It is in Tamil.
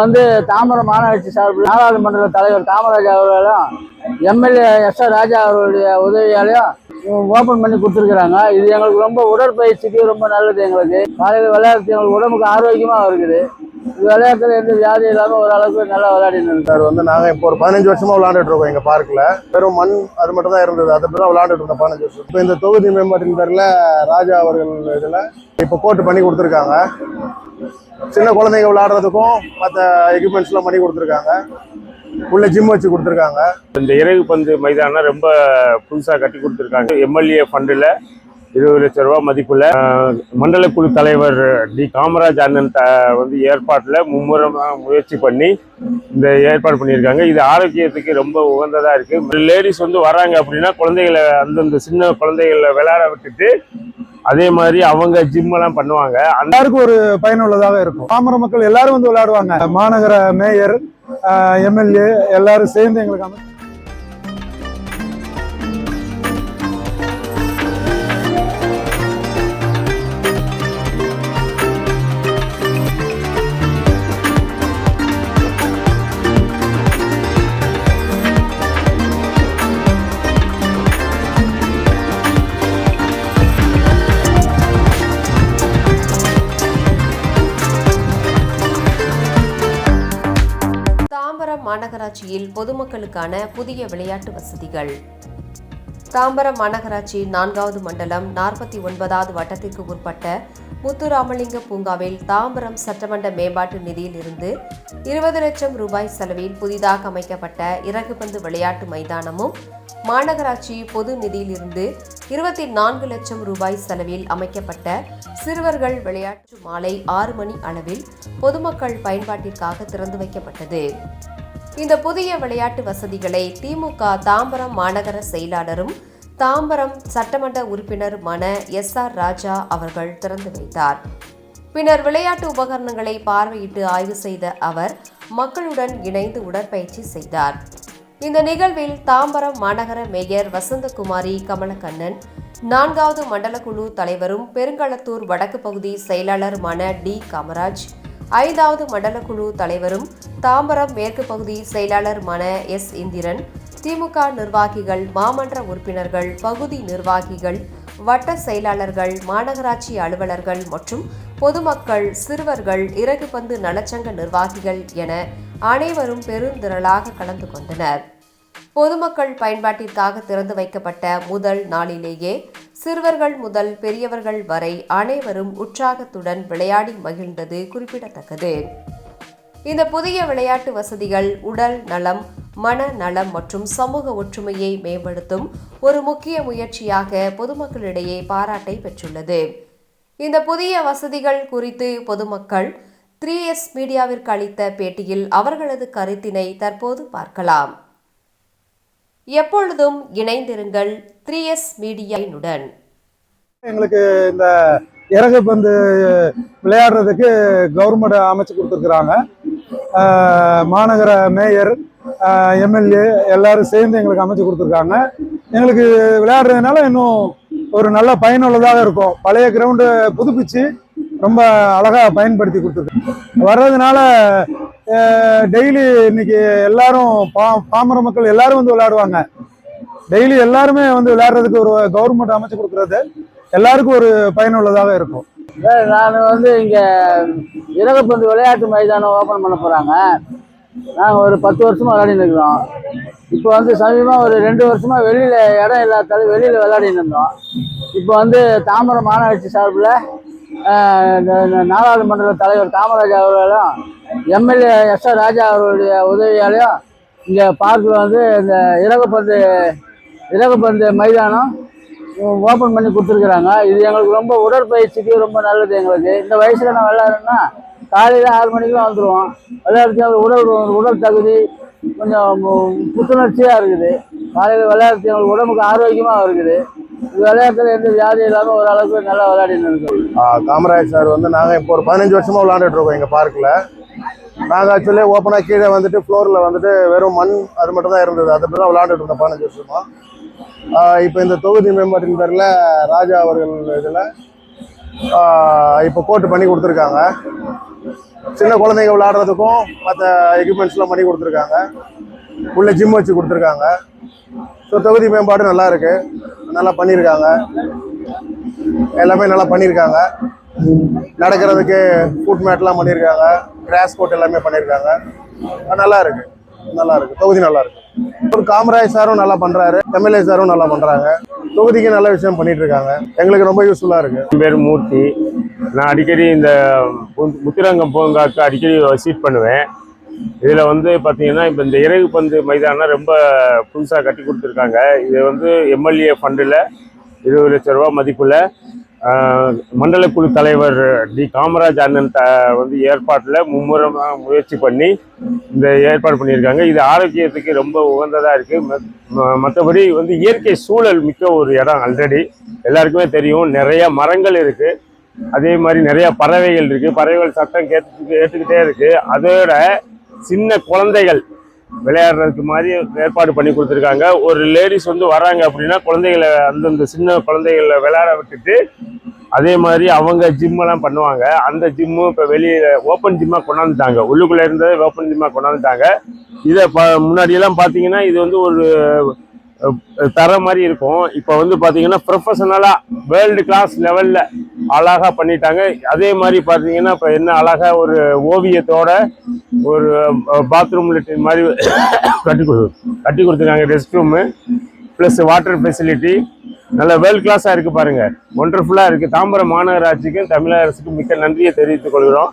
வந்து தாம்பரம் மாநகராட்சி சார்பில் நாடாளுமன்ற தலைவர் காமராஜ் அவர்களும் எம்எல்ஏ எஸ்.ஆர். ராஜா அவர்களுடைய உதவியாலையும் ஓபன் பண்ணி கொடுத்துருக்குறாங்க. இது எங்களுக்கு ரொம்ப உடற்பயிற்சிக்கு ரொம்ப நல்லது. எங்களுக்கு காலையில் விளையாட்டு எங்களுக்கு உடம்புக்கு ஆரோக்கியமாக இருக்குது. விளையாட்டுல எந்த வியாதி இல்லாமல் ஓரளவுக்கு நல்லா விளையாடிட்டு இருக்காரு. நாங்கள் இப்போ ஒரு 15 வருஷமா விளையாண்டுட்டு இருக்கோம். எங்கள் பார்க்கில் வெறும் மண் அது மட்டும் தான் இருந்தது. அதை தான் விளையாண்டுட்டு இருந்தோம் 15 வருஷம். இப்போ இந்த தொகுதி மேம்பாட்டின் பேரில் ராஜா அவர்கள் இதில் இப்போ கோர்ட்டு பண்ணி கொடுத்துருக்காங்க. சின்ன குழந்தைங்க விளையாடுறதுக்கும் மற்ற எக்யூப்மெண்ட்ஸ்லாம் பண்ணி கொடுத்துருக்காங்க. உள்ள ஜிம் வச்சு கொடுத்துருக்காங்க. இந்த இறகு பந்து மைதானம் ரொம்ப புதுசாக கட்டி கொடுத்துருக்காங்க. எம்எல்ஏ ஃபண்டில் 20 லட்சம் ரூபா மதிப்புள்ள மண்டல குழு தலைவர் டி காமராஜ் அண்ணன் வந்து ஏற்பாட்டில் மும்முரமாக முயற்சி பண்ணி இந்த ஏற்பாடு பண்ணியிருக்காங்க. இது ஆரோக்கியத்துக்கு ரொம்ப உகந்ததாக இருக்குது. லேடிஸ் வந்து வராங்க அப்படின்னா குழந்தைகளை அந்தந்த சின்ன குழந்தைகளை விளையாட விட்டுட்டு அதே மாதிரி அவங்க ஜிம் எல்லாம் பண்ணுவாங்க. எல்லாருக்கும் ஒரு பயனுள்ளதாக இருக்கும். பாமர மக்கள் எல்லாரும் வந்து விளையாடுவாங்க. மாநகர மேயர், எம்எல்ஏ எல்லாரும் சேர்ந்து எங்களுக்கு தாம்பரம் மாநகராட்சியில் பொதுமக்களுக்கான புதிய விளையாட்டு வசதிகள். தாம்பரம் மாநகராட்சி 4வது மண்டலம் 49வது வட்டத்திற்கு உட்பட்ட முத்துராமலிங்க பூங்காவில் தாம்பரம் சட்டமன்ற மேம்பாட்டு நிதியில் இருந்து 20 லட்சம் ரூபாய் செலவில் புதிதாக அமைக்கப்பட்ட இறகுபந்து விளையாட்டு மைதானமும், மாநகராட்சி பொது நிதியில் இருந்து 24 லட்சம் ரூபாய் செலவில் அமைக்கப்பட்ட சிறுவர்கள் விளையாட்டு மாலை 6 மணி அளவில் பொதுமக்கள் பயன்பாட்டிற்காக திறந்து வைக்கப்பட்டது. இந்த புதிய விளையாட்டு வசதிகளை திமுக தாம்பரம் மாநகர செயலாளரும் தாம்பரம் சட்டமன்ற உறுப்பினருமான எஸ்.ஆர். ராஜா அவர்கள் திறந்து வைத்தார். பின்னர் விளையாட்டு உபகரணங்களை பார்வையிட்டு ஆய்வு செய்த அவர் மக்களுடன் இணைந்து உடற்பயிற்சி செய்தார். இந்த நிகழ்வில் தாம்பரம் மாநகர மேயர் வசந்தகுமாரி கமலக்கண்ணன், 4வது மண்டல குழு தலைவரும் பெருங்களத்தூர் வடக்கு பகுதி செயலாளருமான டி காமராஜ், 5வது மண்டல குழு தலைவரும் தாம்பரம் மேற்கு பகுதி செயலாளருமான எஸ். இந்திரன், திமுக நிர்வாகிகள், மாமன்ற உறுப்பினர்கள், பகுதி நிர்வாகிகள், வட்ட செயலாளர்கள், மாநகராட்சி அலுவலர்கள் மற்றும் பொதுமக்கள், சிறுவர்கள், இறகுபந்து நலச்சங்க நிர்வாகிகள் என அனைவரும் பெருந்திரளாக கலந்து கொண்டனர். பொதுமக்கள் பயன்பாட்டிற்காக திறந்து வைக்கப்பட்ட முதல் நாளிலேயே சிறுவர்கள் முதல் பெரியவர்கள் வரை அனைவரும் உற்சாகத்துடன் விளையாடி மகிழ்ந்தது குறிப்பிடத்தக்கது. இந்த புதிய விளையாட்டு வசதிகள் உடல் நலம், மன நலம் மற்றும் சமூக ஒற்றுமையை மேம்படுத்தும் ஒரு முக்கிய முயற்சியாக பொதுமக்களிடையே பாராட்டை பெற்றுள்ளது. இந்த புதிய வசதிகள் குறித்து பொதுமக்கள் 3S மீடியாவிற்கு அளித்த பேட்டியில் அவர்களது கருத்தினை தற்போது பார்க்கலாம். எப்பொழுதும் இணைந்திருங்கள் 3S மீடியாவுடன். எங்களுக்கு இந்த இறகு பந்து விளையாடுறதுக்கு கவர்மெண்ட் அமைச்சு கொடுத்துருக்குறாங்க. மாநகர மேயர், எம்எல்ஏ எல்லாரும் சேர்ந்து எங்களுக்கு அமைச்சு கொடுத்துருக்காங்க. எங்களுக்கு விளையாடுறதுனால இன்னும் ஒரு நல்ல பயனுள்ளதாக இருக்கும். பழைய கிரவுண்டு புதுப்பிச்சு ரொம்ப அழகாக பயன்படுத்தி கொடுத்துருக்கோம். வர்றதுனால டெய்லி இன்னைக்கு எல்லாரும் பாமர மக்கள் எல்லாரும் வந்து விளையாடுவாங்க. டெய்லி எல்லாருமே வந்து விளையாடுறதுக்கு ஒரு கவர்மெண்ட் அமைச்சு கொடுக்குறது எல்லாருக்கும் ஒரு பயனுள்ளதாக இருக்கும். நான் வந்து இங்கே இறகுப்பந்து விளையாட்டு மைதானம் ஓப்பன் பண்ண போகிறாங்க. நாங்கள் ஒரு 10 வருஷமாக விளையாடின்னு இருக்கிறோம். இப்போ வந்து சமீபமாக ஒரு 2 வருஷமாக வெளியில் இடம் இல்லாதாலும் வெளியில் விளையாடின்னு இருந்தோம். இப்போ வந்து தாம்பரம் மாநகராட்சி சார்பில் நாடாளுமன்ற தலைவர் காமராஜ் அவர்களும் எம்எல்ஏ எஸ்.ஆர். ராஜா அவர்களுடைய உதவியாலையும் இங்கே பார்க்கில் வந்து இந்த இறகுப்பந்து மைதானம் ஓப்பன் பண்ணி கொடுத்துருக்குறாங்க. இது எங்களுக்கு ரொம்ப உடற்பயிற்சிக்கு ரொம்ப நல்லது. எங்களுக்கு இந்த வயசில் நான் விளையாடுறேன்னா காலையில் 6 மணிக்கெலாம் வந்துடுவோம். விளையாடுறது உடல் தகுதி கொஞ்சம் புத்துணர்ச்சியாக இருக்குது. காலையில் விளையாடுறது எங்களுக்கு உடம்புக்கு ஆரோக்கியமாக இருக்குது. விளையாட்டுல எந்த வியாதி இல்லாமல் ஓரளவுக்கு நல்லா விளையாடின்னு இருக்கோம். காமராஜ் சார் வந்து நாங்கள் இப்போ ஒரு 15 வருஷமா விளையாண்டுட்டு இருக்கோம். எங்கள் பார்க்கில் நாங்கள் ஆக்சுவலி ஓப்பனாக கீழே வந்துட்டு ஃப்ளோரில் வந்துட்டு வெறும் மண் அது மட்டும் தான் இருந்தது. அதை தான் விளையாண்டுட்டு இருந்தோம் 15 வருஷமா. இப்போ இந்த தொகுதி மேம்பாட்டின் பேரில் ராஜா அவர்கள் இதில் இப்போ கோர்ட்டு பண்ணி கொடுத்துருக்காங்க. சின்ன குழந்தைங்க விளையாடுறதுக்கும் மற்ற எக்யூப்மெண்ட்ஸ்லாம் பண்ணி கொடுத்துருக்காங்க. உள்ள ஜிம் வச்சு கொடுத்துருக்காங்க. ஸோ தொகுதி மேம்பாடு நல்லா இருக்கு, நல்லா பண்ணியிருக்காங்க. எல்லாமே நல்லா பண்ணியிருக்காங்க. நடக்கிறதுக்கு ஃபுட் மேட்லாம் பண்ணியிருக்காங்க. கிராஸ் கோட் எல்லாமே பண்ணியிருக்காங்க. நல்லா இருக்கு, நல்லா இருக்கு. தொகுதி நல்லா இருக்கு. ஒரு காமராஜ் சாரும் நல்லா பண்றாரு, எம்எல்ஏ சாரும் நல்லா பண்றாங்க. தொகுதிக்கு நல்ல விஷயம் பண்ணிட்டு இருக்காங்க. எங்களுக்கு ரொம்ப யூஸ்ஃபுல்லா இருக்கு. என் பேர் மூர்த்தி. நான் அடிக்கடி இந்த முத்துரங்கம் பூங்காவுக்கு அடிக்கடி விசிட் பண்ணுவேன். இதில் வந்து பார்த்தீங்கன்னா இப்போ இந்த இறகு பந்து மைதானம் ரொம்ப புதுசாக கட்டி கொடுத்துருக்காங்க. இது வந்து எம்எல்ஏ ஃபண்டில் 20 லட்ச ரூபா மதிப்புள்ள மண்டல குழு தலைவர் டி காமராஜ் அண்ணன் வந்து ஏற்பாட்டில் மும்முரமாக முயற்சி பண்ணி இந்த ஏற்பாடு பண்ணியிருக்காங்க. இது ஆரோக்கியத்துக்கு ரொம்ப உகந்ததாக இருக்குது. மற்றபடி வந்து இயற்கை சூழல் மிக்க ஒரு இடம். ஆல்ரெடி எல்லாருக்குமே தெரியும், நிறைய மரங்கள் இருக்குது. அதே மாதிரி நிறைய பறவைகள் இருக்குது. பறவைகள் சத்தம் கேட்டுக்கிட்டே இருக்குது. அதோட சின்ன குழந்தைகள் விளையாடுறதுக்கு மாதிரி ஏற்பாடு பண்ணி கொடுத்துருக்காங்க. ஒரு லேடிஸ் வந்து வராங்க அப்படின்னா குழந்தைகளை அந்தந்த சின்ன குழந்தைகளை விளையாட விட்டுட்டு அதே மாதிரி அவங்க ஜிம்மெல்லாம் பண்ணுவாங்க. அந்த ஜிம்மு இப்போ வெளியே ஓப்பன் ஜிம்மாக கொண்டாந்துட்டாங்க. உள்ளுக்குள்ளே இருந்தது ஓப்பன் ஜிம்மாக கொண்டாந்துட்டாங்க. இதை முன்னாடியெல்லாம் பார்த்தீங்கன்னா இது வந்து ஒரு தர மாதிரி இருக்கும். இப்போ வந்து பார்த்தீங்கன்னா ப்ரொஃபஷனலாக வேர்ல்டு கிளாஸ் லெவலில் அழகாக பண்ணிட்டாங்க. அதே மாதிரி பார்த்தீங்கன்னா இப்போ என்ன அழகாக ஒரு ஓவியத்தோட ஒரு பாத்ரூம் லெட்டின் மாதிரி கட்டி கொடுத்துருக்காங்க. Rest room plus water facility நல்ல வேர்ல்டு கிளாஸாக இருக்குது பாருங்கள். ஒண்டர்ஃபுல்லாக இருக்குது. தாம்பரம் மாநகராட்சிக்கும் தமிழக அரசுக்கும் மிக்க நன்றியை தெரிவித்துக் கொள்கிறோம்.